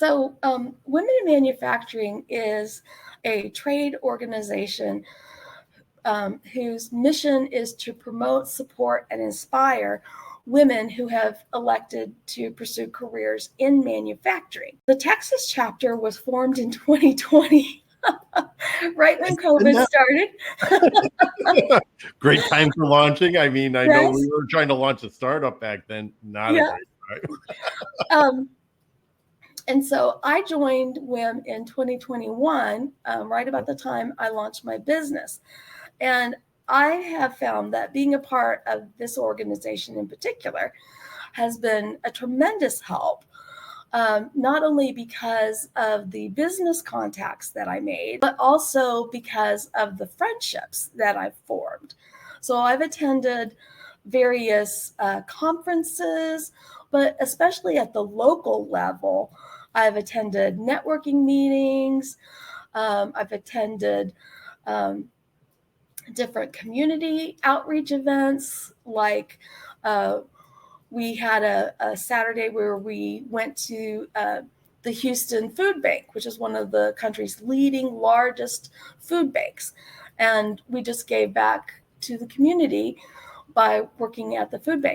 So, Women in Manufacturing is a trade organization whose mission is to promote, support, and inspire women who have elected to pursue careers in manufacturing. The Texas chapter was formed in 2020. Right when COVID started. Great time for launching. I mean, I know Yes. we were trying to launch a startup back then. Not a great time. And so I joined WIM in 2021, right about the time I launched my business. And I have found that being a part of this organization in particular has been a tremendous help. Not only because of the business contacts that I made, but also because of the friendships that I've formed. So I've attended various conferences, but especially at the local level, I've attended networking meetings. I've attended different community outreach events, like we had a Saturday where we went to the Houston Food Bank, which is one of the country's leading, largest food banks. And we just gave back to the community by working at the food bank.